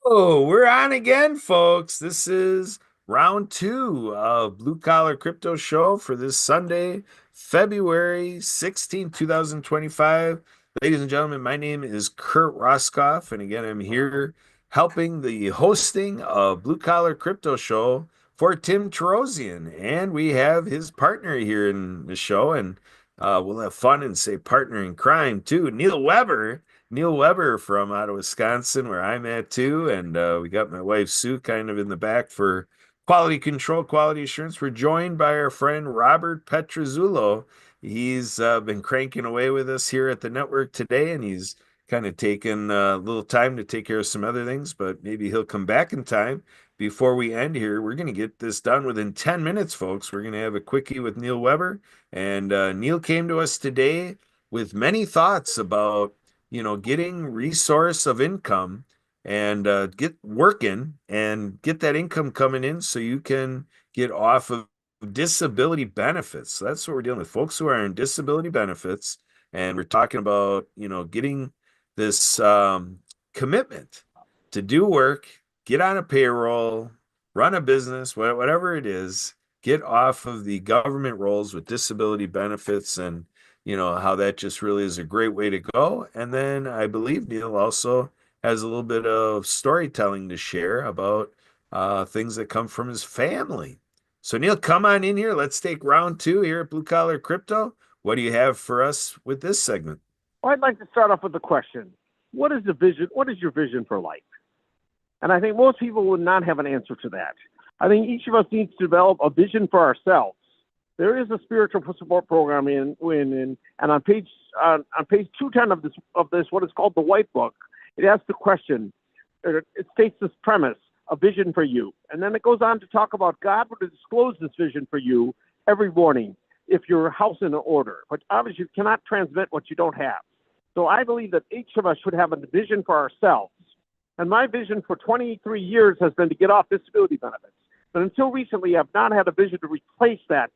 Oh, we're on again, folks. This is round two of Blue Collar Crypto Show for this Sunday, February 16th, 2025. Ladies and gentlemen, my name is Kurt Roskoff, and again, I'm here helping the hosting of Blue Collar Crypto Show for Tim Torosian. And we have his partner here in the show, and we'll have fun and say partner in crime too, Neil Weber. Neil Weber from out of Wisconsin, where I'm at too. And we got my wife Sue kind of in the back for quality control, quality assurance. We're joined by our friend Robert Petrozzullo. He's been cranking away with us here at the network today, and he's kind of taken a little time to take care of some other things, but maybe he'll come back in time. Before we end here, we're going to get this done within 10 minutes, folks. We're going to have a quickie with Neil Weber. And Neil came to us today with many thoughts about getting resource of income and get working and get that income coming in so you can get off of disability benefits. So that's what we're dealing with, folks who are in disability benefits. And we're talking about, getting this commitment to do work, get on a payroll, run a business, whatever it is, get off of the government rolls with disability benefits and how that just really is a great way to go. And then I believe Neil also has a little bit of storytelling to share about things that come from his family. So, Neil, come on in here. Let's take round two here at Blue Collar Crypto. What do you have for us with this segment? Well, I'd like to start off with a question. What is the vision? What is your vision for life? And I think most people would not have an answer to that. I think each of us needs to develop a vision for ourselves. There is a spiritual support program and on page 210 of this what is called the White Book. It asks the question. It states this premise: a vision for you, and then it goes on to talk about God would disclose this vision for you every morning if your house is in order. But obviously, you cannot transmit what you don't have. So I believe that each of us should have a vision for ourselves. And my vision for 23 years has been to get off disability benefits. But until recently, I've not had a vision to replace that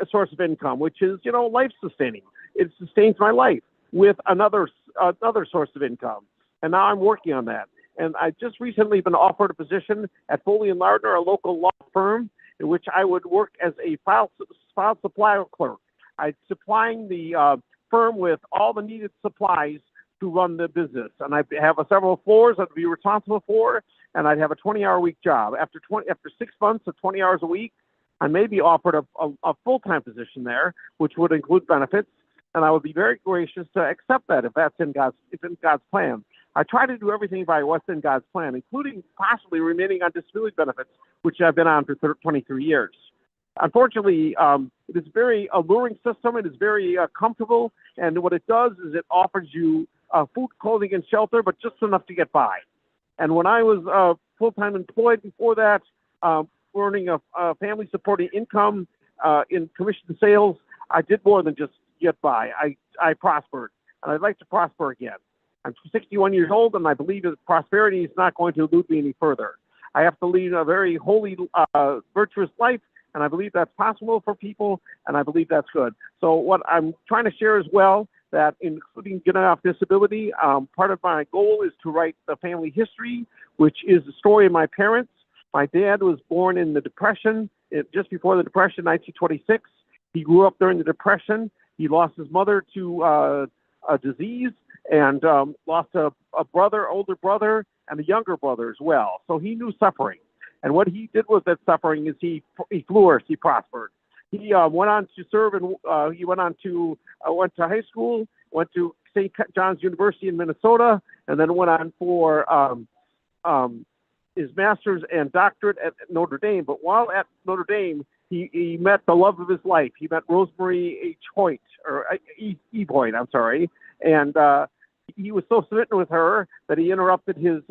source of income, which is, life sustaining. It sustains my life with another source of income. And now I'm working on that. And I just recently been offered a position at Foley and Lardner, a local law firm, in which I would work as a file supply clerk. I'm supplying the firm with all the needed supplies to run the business. And I have several floors I'd be responsible for, and I'd have a 20-hour-a-week job. After 6 months of 20 hours a week, I may be offered a full-time position there, which would include benefits, and I would be very gracious to accept that if that's in God's plan. I try to do everything by what's in God's plan, including possibly remaining on disability benefits, which I've been on for 23 years. Unfortunately, it is a very alluring system. It is very comfortable, and what it does is it offers you food, clothing, and shelter, but just enough to get by. And when I was full-time employed before that, earning a family-supporting income in commission sales, I did more than just get by. I prospered, and I'd like to prosper again. I'm 61 years old, and I believe that prosperity is not going to elude me any further. I have to lead a very holy, virtuous life, and I believe that's possible for people, and I believe that's good. So what I'm trying to share as well, that including getting off disability, part of my goal is to write the family history, which is the story of my parents. My dad was born in the Depression, just before the Depression, 1926. He grew up during the Depression. He lost his mother to a disease and lost a older brother, and a younger brother as well. So he knew suffering. And what he did with that suffering is he flourished, he prospered. He went on to serve, and he went to high school, went to St. John's University in Minnesota, and then went on for his master's and doctorate at Notre Dame. But while at Notre Dame, he met the love of his life. He met Rosemary H. Hoyt, or Eve Hoyt, I'm sorry. And he was so smitten with her that he interrupted his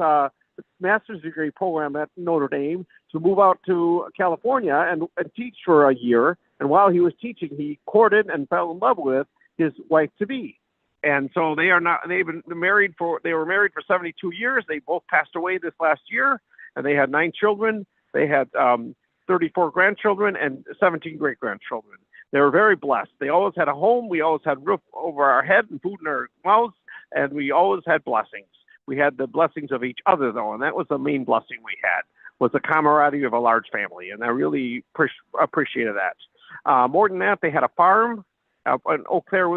master's degree program at Notre Dame to move out to California and teach for a year. And while he was teaching, he courted and fell in love with his wife-to-be. And so they were married for 72 years. They both passed away this last year, and they had 9 children. They had 34 grandchildren and 17 great-grandchildren. They were very blessed. They always had a home. We always had roof over our head and food in our mouths, and we always had blessings. We had the blessings of each other, though, and that was the main blessing we had, was the camaraderie of a large family, and I really appreciated that. More than that, they had a farm in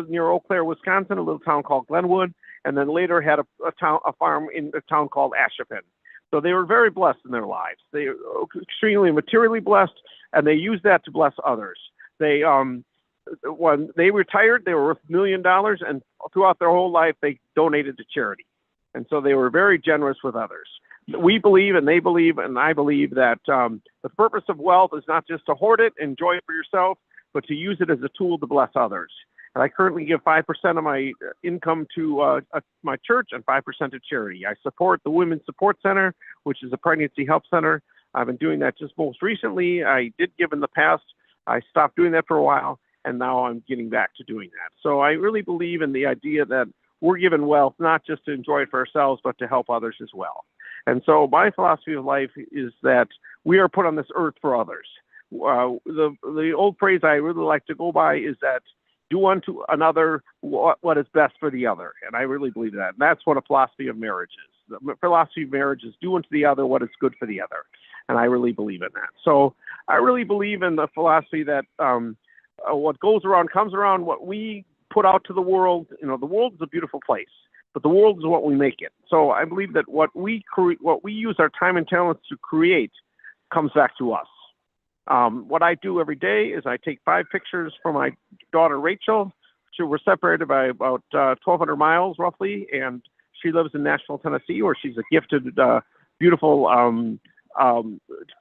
near Eau Claire, Wisconsin, a little town called Glenwood, and then later had a farm in a town called Ashevin. So they were very blessed in their lives. They were extremely materially blessed, and they used that to bless others. They when they retired, they were worth $1 million, and throughout their whole life, they donated to charity. And so they were very generous with others. We believe, and they believe, and I believe that the purpose of wealth is not just to hoard it, enjoy it for yourself, but to use it as a tool to bless others. And I currently give 5% of my income to my church and 5% to charity. I support the Women's Support Center, which is a pregnancy help center. I've been doing that just most recently. I did give in the past. I stopped doing that for a while, and now I'm getting back to doing that. So I really believe in the idea that we're given wealth not just to enjoy it for ourselves, but to help others as well. And so my philosophy of life is that we are put on this earth for others. The old phrase I really like to go by is that do unto another what is best for the other. And I really believe that. And that's what a philosophy of marriage is. The philosophy of marriage is do unto the other what is good for the other. And I really believe in that. So I really believe in the philosophy that what goes around comes around. What we put out to the world, the world is a beautiful place, but the world is what we make it. So I believe that what we use our time and talents to create comes back to us. What I do every day is I take 5 pictures for my daughter, Rachel. We're separated by about 1,200 miles roughly, and she lives in Nashville, Tennessee, where she's a gifted, beautiful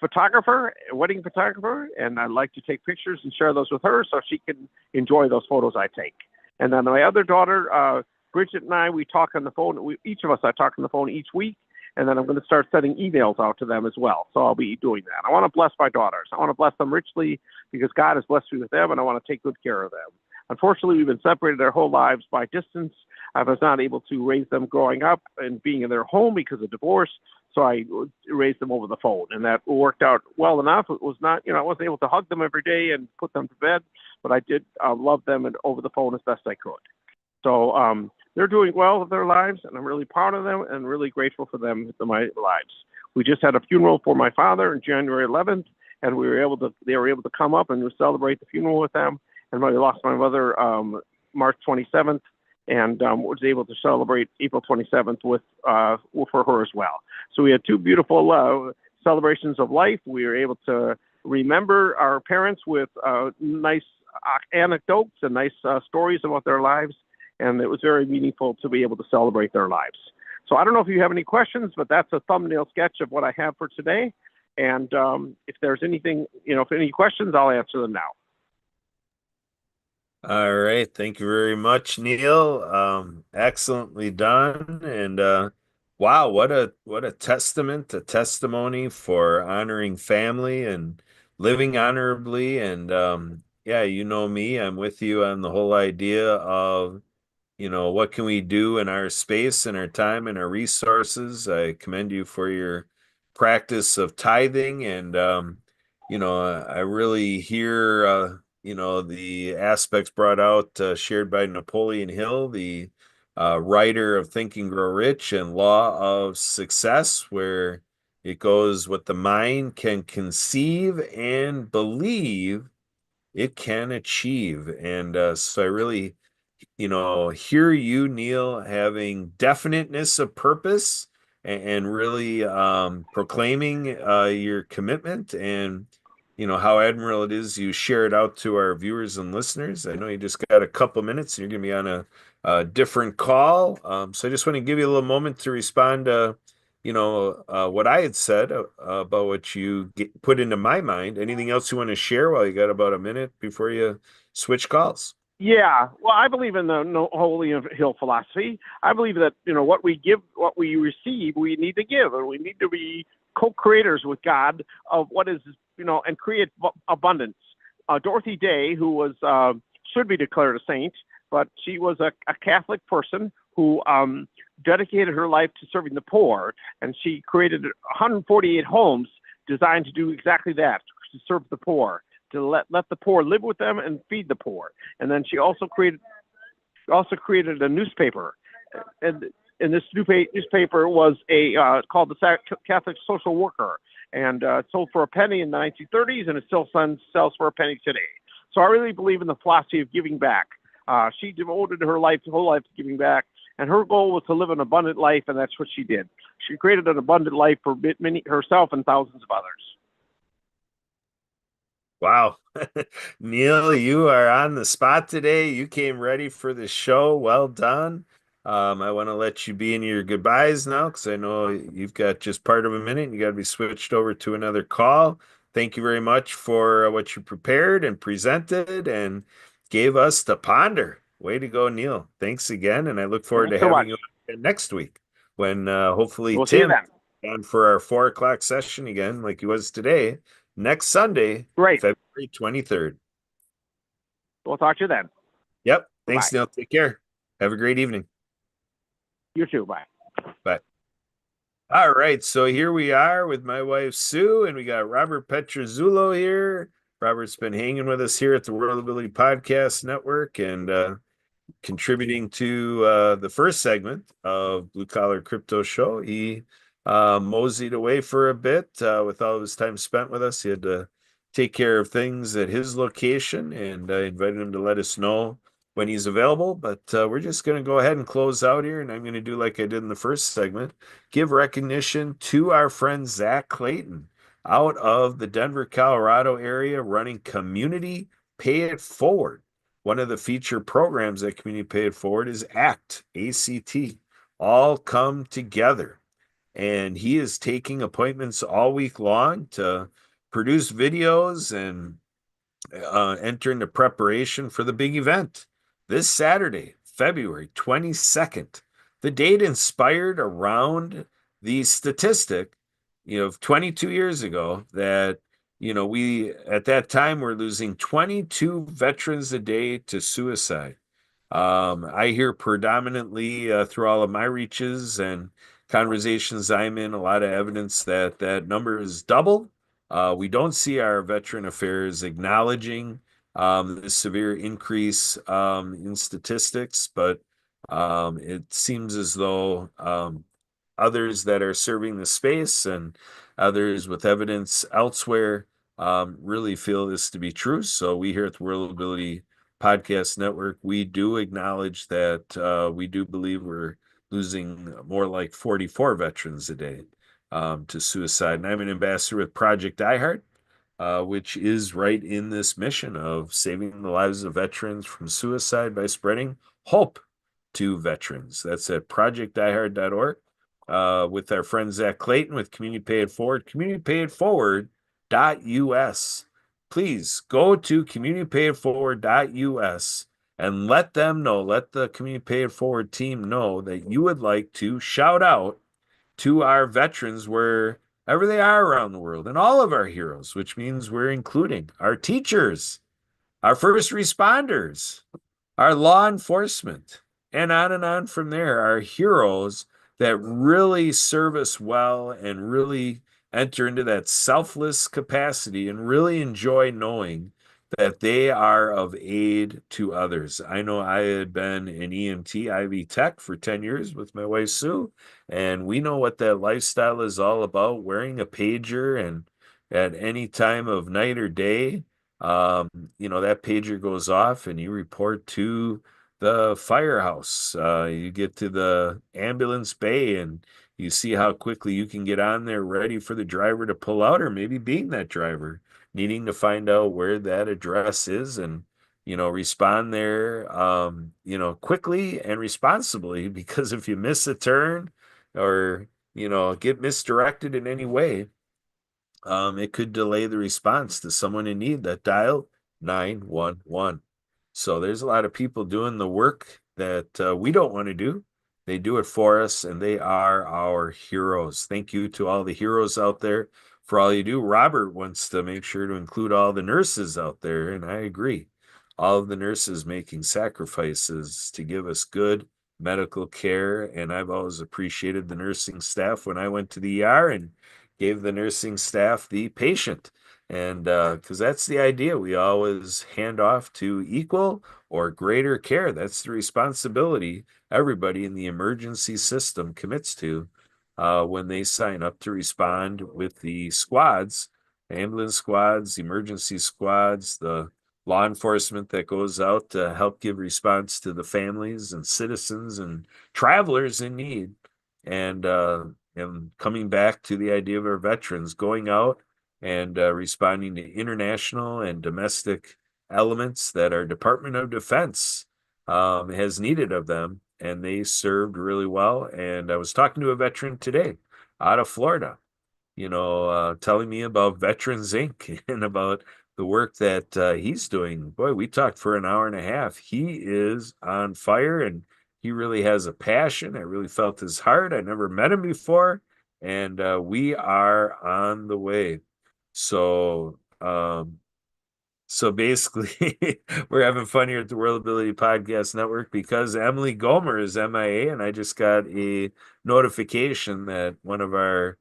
photographer, wedding photographer, and I like to take pictures and share those with her so she can enjoy those photos I take. And then my other daughter, Bridget, and we talk on the phone. Each of us, I talk on the phone each week, and then I'm going to start sending emails out to them as well. So I'll be doing that. I want to bless my daughters. I want to bless them richly because God has blessed me with them, and I want to take good care of them. Unfortunately, we've been separated their whole lives by distance. I was not able to raise them growing up and being in their home because of divorce. So I raised them over the phone, and that worked out well enough. It was not, I wasn't able to hug them every day and put them to bed, but I did love them and over the phone as best I could. So they're doing well with their lives, and I'm really proud of them and really grateful for them in my lives. We just had a funeral for my father on January 11th, and they were able to come up and celebrate the funeral with them. And we lost my mother March 27th, and was able to celebrate April 27th for her as well. So we had 2 beautiful celebrations of life. We were able to remember our parents with nice anecdotes and nice stories about their lives, and it was very meaningful to be able to celebrate their lives. So I don't know if you have any questions, but that's a thumbnail sketch of what I have for today. And if there's anything, if any questions, I'll answer them now. All right. Thank you very much, Neil. Excellently done. And wow, what a testament, a testimony for honoring family and living honorably. And yeah, you know me, I'm with you on the whole idea of, what can we do in our space and our time and our resources. I commend you for your practice of tithing. And I really hear the aspects brought out, shared by Napoleon Hill, the writer of Think and Grow Rich and Law of Success, where it goes, what the mind can conceive and believe, it can achieve. And so I really, hear you, Neil, having definiteness of purpose and really proclaiming your commitment, and how admirable it is you share it out to our viewers and listeners. I know you just got a couple minutes and you're going to be on a different call. So I just want to give you a little moment to respond to what I had said about what you put into my mind. Anything else you want to share while you got about a minute before you switch calls? Yeah, well, I believe in the Napoleon Hill philosophy. I believe that what we give, what we receive, we need to give, and we need to be co-creators with God of what is, and create abundance. Dorothy Day, who was should be declared a saint, but she was a Catholic person who dedicated her life to serving the poor, and she created 148 homes designed to do exactly that, to serve the poor, to let the poor live with them and feed the poor. And then she also created a newspaper, and in this newspaper was a called the Catholic Social Worker, and it sold for a penny in the 1930s, and it still sells for a penny today. So I really believe in the philosophy of giving back. She devoted her whole life to giving back, and her goal was to live an abundant life, and that's what she did. She created an abundant life for herself and thousands of others. Wow. Neil, you are on the spot today. You came ready for the show. Well done. I want to let you be in your goodbyes now because I know you've got just part of a minute and you got to be switched over to another call. Thank you very much for what you prepared and presented and gave us to ponder. Way to go, Neil. Thanks again. And I look forward to Thanks so having much. you on next week when hopefully We'll see you Tim then. on for our 4 o'clock session again, like he was today, next Sunday. Great. February 23rd. We'll talk to you then. Yep. Thanks, Bye-bye. Neil. Take care. Have a great evening. You too. Bye. Bye. All right. So here we are with my wife, Sue, and we got Robert Petrozzulo here. Robert's been hanging with us here at the World Ability Podcast Network and contributing to the first segment of Blue Collar Crypto Show. He moseyed away for a bit with all of his time spent with us. He had to take care of things at his location, and I invited him to let us know when he's available. But we're just going to go ahead and close out here, and I'm going to do like I did in the first segment, give recognition to our friend Zach Clayton out of the Denver, Colorado area running Community Pay It Forward. One of the feature programs that Community Pay It Forward is ACT, ACT, all come together. And he is taking appointments all week long to produce videos and enter into preparation for the big event this Saturday, February 22nd. The date inspired around the statistic, of 22 years ago that, we at that time were losing 22 veterans a day to suicide. I hear predominantly through all of my reaches and conversations I'm in, a lot of evidence that that number is doubled. We don't see our veteran affairs acknowledging the severe increase in statistics, but it seems as though others that are serving the space and others with evidence elsewhere really feel this to be true. So we here at the World Ability Podcast Network, we do acknowledge that we do believe we're losing more like 44 veterans a day to suicide. And I'm an ambassador with Project DieHard, which is right in this mission of saving the lives of veterans from suicide by spreading hope to veterans. That's at projectdiehard.org. With our friend Zach Clayton with Community Pay It Forward, communitypayitforward.us. Please go to communitypayitforward.us and let them know, let the Community Pay It Forward team know that you would like to shout out to our veterans wherever they are around the world and all of our heroes, which means we're including our teachers, our first responders, our law enforcement, and on from there, our heroes that really serve us well and really enter into that selfless capacity and really enjoy knowing that they are of aid to others. I know I had been an EMT, IV tech for 10 years with my wife, Sue, and we know what that lifestyle is all about, wearing a pager and at any time of night or day, that pager goes off and you report to the firehouse. You get to the ambulance bay and you see how quickly you can get on there ready for the driver to pull out, or maybe being that driver, needing to find out where that address is and, respond there, quickly and responsibly, because if you miss a turn or, get misdirected in any way, it could delay the response to someone in need that dialed 911. So there's a lot of people doing the work that we don't want to do. They do it for us, and they are our heroes. Thank you to all the heroes out there for all you do. Robert wants to make sure to include all the nurses out there, and I agree. All of the nurses making sacrifices to give us good medical care, and I've always appreciated the nursing staff when I went to the ER and gave the nursing staff the patient. And because that's the idea, we always hand off to equal or greater care. That's the responsibility everybody in the emergency system commits to when they sign up to respond with the squads, ambulance squads, emergency squads, the law enforcement that goes out to help give response to the families and citizens and travelers in need. And coming back to the idea of our veterans going out and responding to international and domestic elements that our Department of Defense has needed of them, and they served really well. And I was talking to a veteran today out of Florida, telling me about Veterans Inc. and about the work that he's doing. Boy, we talked for an hour and a half. He is on fire and he really has a passion. I really felt his heart. I never met him before, and we are on the way. So, so basically, we're having fun here at the World Ability Podcast Network because Emily Gomer is MIA, and I just got a notification that one of our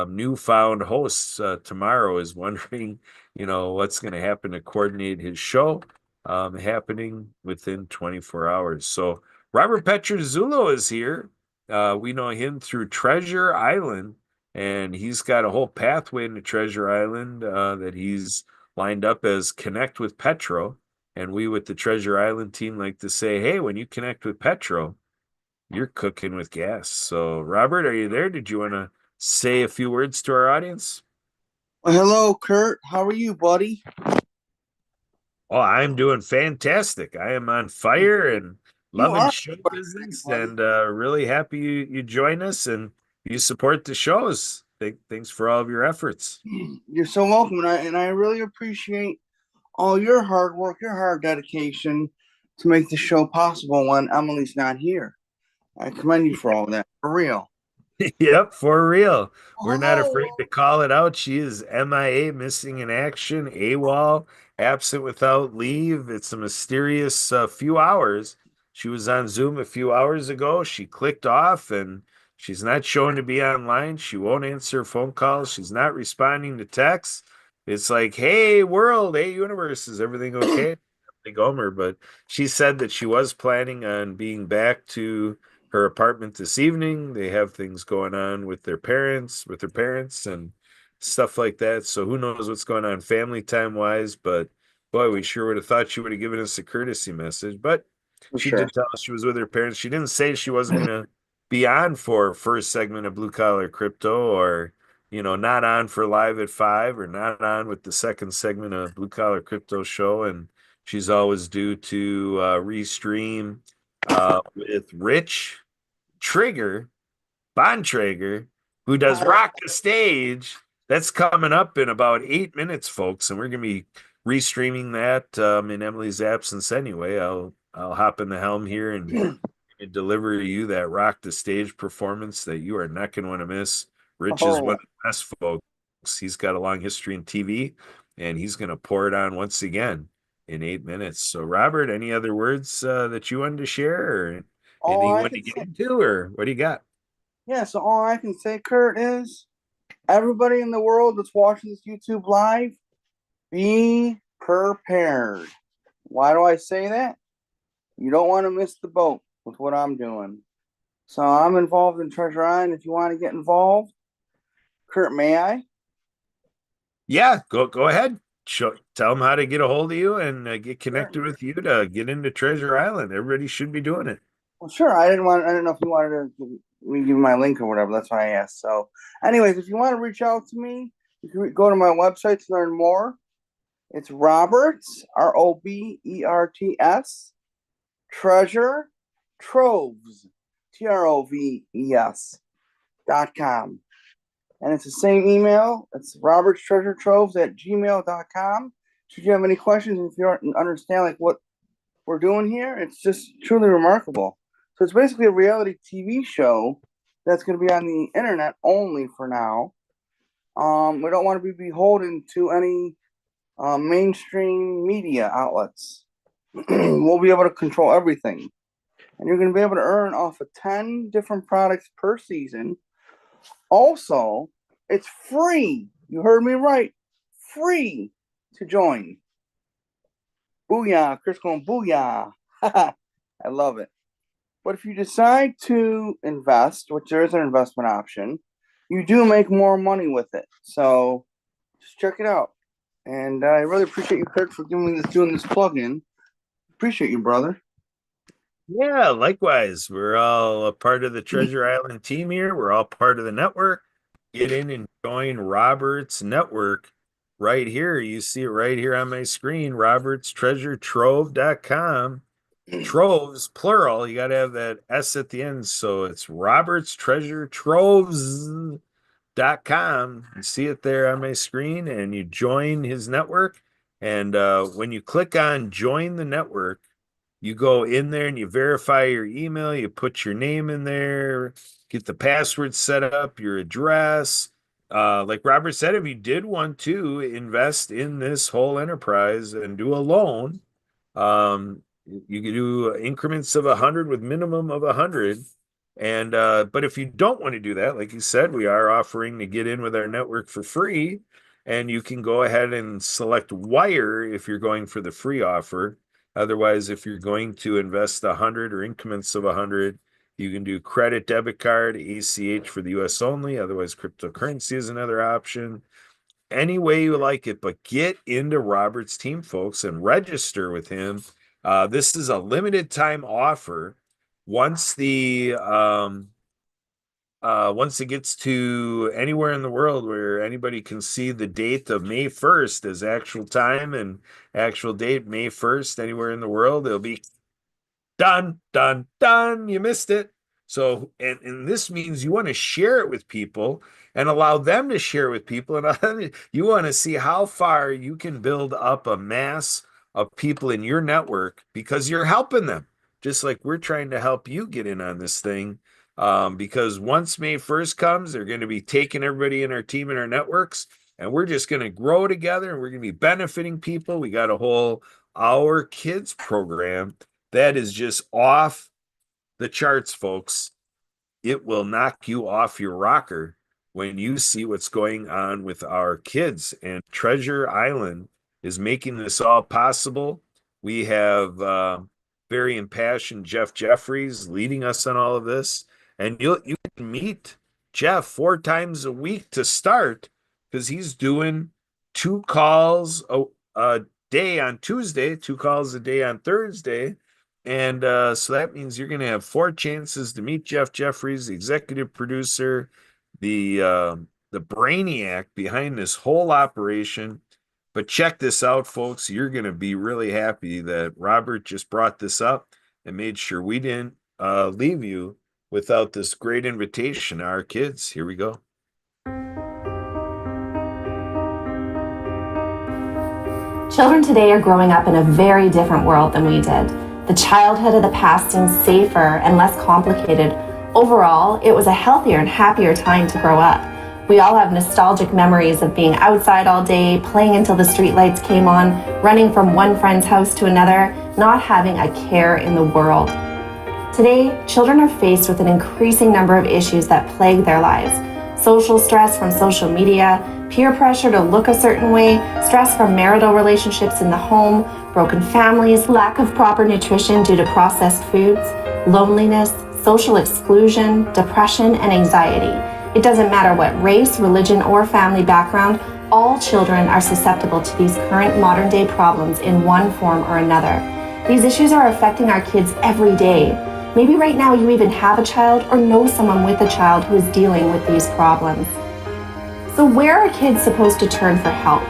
newfound hosts tomorrow is wondering, what's going to happen to coordinate his show happening within 24 hours. So Robert Petrozulo is here. We know him through Treasure Island, and he's got a whole pathway into Treasure Island that he's lined up as Connect with Petro. And we with the Treasure Island team like to say, hey, when you connect with Petro, you're cooking with gas. So, Robert, are you there? Did you want to say a few words to our audience? Well, hello, Kurt. How are you, buddy? Oh, I'm doing fantastic. I am on fire and You loving are, show business buddy. and really happy you join us and you support the shows. Thanks for all of your efforts. You're so welcome, and I really appreciate all your hard work, your hard dedication to make the show possible when Emily's not here. I commend you for all that, for real. Yep, for real. Well, We're not hello. afraid to call it out. She is MIA, missing in action, AWOL, absent without leave. It's a mysterious few hours. She was on Zoom a few hours ago. She clicked off and she's not showing to be online. She won't answer phone calls. She's not responding to texts. It's like, hey, world, hey, universe, is everything okay? Big Homer, but she said that she was planning on being back to her apartment this evening. They have things going on with their parents and stuff like that. So who knows what's going on family time wise, but boy, we sure would have thought she would have given us a courtesy message. But For she sure. did tell us she was with her parents. She didn't say she wasn't gonna be on for first segment of Blue Collar Crypto or not on for live at 5 or not on with the second segment of Blue Collar Crypto show. And she's always due to restream with Rich Trigger, Bontrager, who does Rock the Stage. That's coming up in about 8 minutes, folks, and we're gonna be restreaming that in Emily's absence anyway. I'll hop in the helm here and deliver you that Rock the Stage performance that you are not gonna want to miss. Rich is one Oh, of the best folks. He's got a long history in TV, and he's gonna pour it on once again in 8 minutes. So, Robert, any other words that you wanted to share, or anything all you I want to can get say, into, or what do you got? yeah. So all I can say, Kurt, is everybody in the world that's watching this YouTube live, be prepared. Why do I say that? You don't want to miss the boat with what I'm doing. So I'm involved in Treasure Island. If you want to get involved, Kurt, may I? Yeah, go ahead. Tell them how to get a hold of you and get connected Certainly. with you to get into Treasure Island. Everybody should be doing it. Well, sure. I didn't want. I didn't know if you wanted to me give you my link or whatever. That's why I asked. So, anyways, if you want to reach out to me, you can go to my website to learn more. It's Roberts, Roberts, Treasure Troves, TROVES.com. And it's the same email. It's Roberts Treasure Troves at gmail.com. Should you have any questions, if you don't understand like what we're doing here, it's just truly remarkable. So it's basically a reality TV show that's going to be on the internet only for now. We don't want to be beholden to any mainstream media outlets. We'll be able to control everything. And you're going to be able to earn off of 10 different products per season. Also, it's free. You heard me right. Free to join. Booyah. Chris going, booyah. I love it. But if you decide to invest, which there is an investment option, you do make more money with it. So just check it out. And I really appreciate you, Kirk, for doing this plug-in. Appreciate you, brother. Yeah, likewise. We're all a part of the Treasure Island team here. We're all part of the network. Get in and join Robert's network right here. You see it right here on my screen, robertstreasuretrove.com. Troves, plural. You got to have that S at the end. So it's robertstreasuretroves.com. You see it there on my screen, and you join his network. And when you click on join the network, you go in there and you verify your email, you put your name in there, get the password set up, your address. Like Robert said, if you did want to invest in this whole enterprise and do a loan, you can do increments of 100 with minimum of 100. And but if you don't want to do that, like you said, we are offering to get in with our network for free. And you can go ahead and select wire if you're going for the free offer. Otherwise, if you're going to invest 100 or increments of 100, you can do credit, debit card, ACH for the US only. Otherwise, cryptocurrency is another option. Any way you like it, but get into Robert's team, folks, and register with him. This is a limited time offer. Once it gets to anywhere in the world where anybody can see the date of May 1st as actual time and actual date, May 1st, anywhere in the world, it'll be done, done, done. You missed it. So, and this means you want to share it with people and allow them to share it with people. And you want to see how far you can build up a mass of people in your network because you're helping them, just like we're trying to help you get in on this thing. Because once May 1st comes, they're going to be taking everybody in our team and our networks, and we're just going to grow together and we're going to be benefiting people. We got a whole Our Kids program that is just off the charts, folks. It will knock you off your rocker when you see what's going on with our kids. And Treasure Island is making this all possible. We have very impassioned Jeff Jeffries leading us on all of this. And you can meet Jeff 4 times a week to start because he's doing 2 calls a day on Tuesday, 2 calls a day on Thursday. And so that means you're going to have 4 chances to meet Jeff Jeffries, the executive producer, the brainiac behind this whole operation. But check this out, folks. You're going to be really happy that Robert just brought this up and made sure we didn't leave you without this great invitation to our kids. Here we go. Children today are growing up in a very different world than we did. The childhood of the past seems safer and less complicated. Overall, it was a healthier and happier time to grow up. We all have nostalgic memories of being outside all day, playing until the streetlights came on, running from one friend's house to another, not having a care in the world. Today, children are faced with an increasing number of issues that plague their lives. Social stress from social media, peer pressure to look a certain way, stress from marital relationships in the home, broken families, lack of proper nutrition due to processed foods, loneliness, social exclusion, depression, and anxiety. It doesn't matter what race, religion, or family background, all children are susceptible to these current modern-day problems in one form or another. These issues are affecting our kids every day. Maybe right now you even have a child or know someone with a child who is dealing with these problems. So where are kids supposed to turn for help?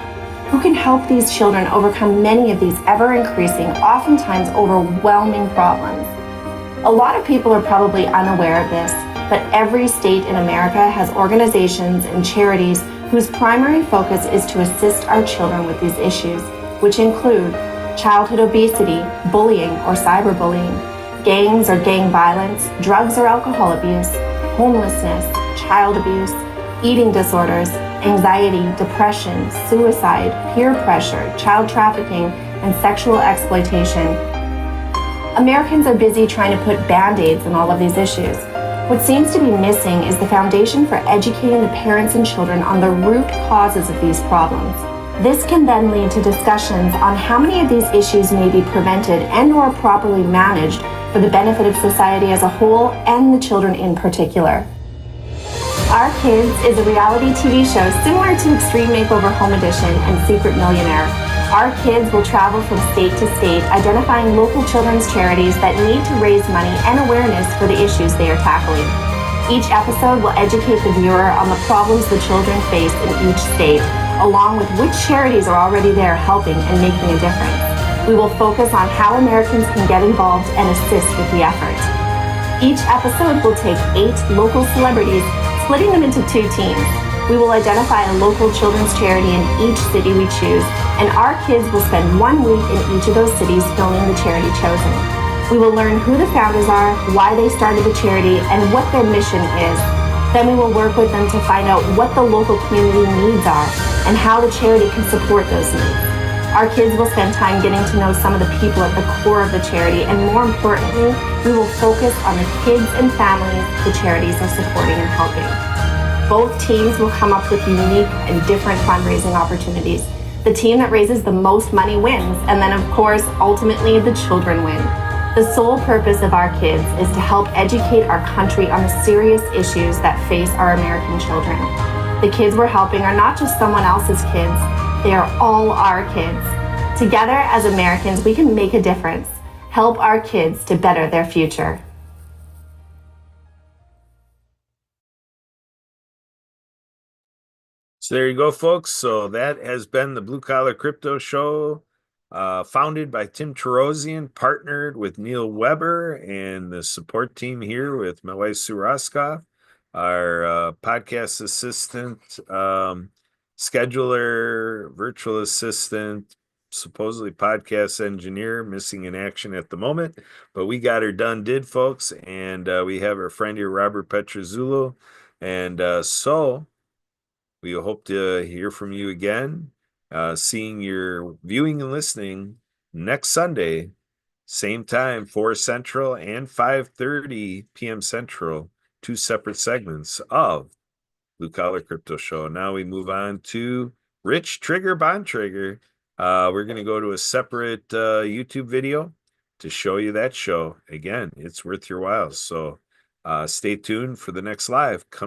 Who can help these children overcome many of these ever-increasing, oftentimes overwhelming problems? A lot of people are probably unaware of this, but every state in America has organizations and charities whose primary focus is to assist our children with these issues, which include childhood obesity, bullying or cyberbullying, gangs or gang violence, drugs or alcohol abuse, homelessness, child abuse, eating disorders, anxiety, depression, suicide, peer pressure, child trafficking, and sexual exploitation. Americans are busy trying to put band-aids on all of these issues. What seems to be missing is the foundation for educating the parents and children on the root causes of these problems. This can then lead to discussions on how many of these issues may be prevented and or properly managed for for the benefit of society as a whole and the children in particular. Our Kids is a reality TV show similar to Extreme Makeover Home Edition and Secret Millionaire. Our Kids will travel from state to state, identifying local children's charities that need to raise money and awareness for the issues they are tackling. Each episode will educate the viewer on the problems the children face in each state, along with which charities are already there helping and making a difference. We will focus on how Americans can get involved and assist with the effort. Each episode will take 8 local celebrities, splitting them into 2 teams. We will identify a local children's charity in each city we choose, and our kids will spend 1 week in each of those cities filming the charity chosen. We will learn who the founders are, why they started the charity, and what their mission is. Then we will work with them to find out what the local community needs are and how the charity can support those needs. Our kids will spend time getting to know some of the people at the core of the charity, and more importantly, we will focus on the kids and families the charities are supporting and helping. Both teams will come up with unique and different fundraising opportunities. The team that raises the most money wins, and then of course, ultimately the children win. The sole purpose of Our Kids is to help educate our country on the serious issues that face our American children. The kids we're helping are not just someone else's kids, they are all our kids. Together as Americans, we can make a difference, help our kids to better their future. So there you go, folks. So that has been the Blue Collar Crypto Show, founded by Tim Torosian, partnered with Neil Weber and the support team here with my wife, Sue Roskoff, our podcast assistant, scheduler, virtual assistant, supposedly podcast engineer, missing in action at the moment. But we got her done, folks. And we have our friend here, Robert Petrozulo. And so we hope to hear from you again, seeing your viewing and listening next Sunday, same time, 4 Central and 5:30 p.m. Central, 2 separate segments of Blue Collar Crypto Show. Now we move on to Rich Trigger Bond Trigger. We're going to go to a separate YouTube video to show you that show. Again, it's worth your while. So stay tuned for the next live.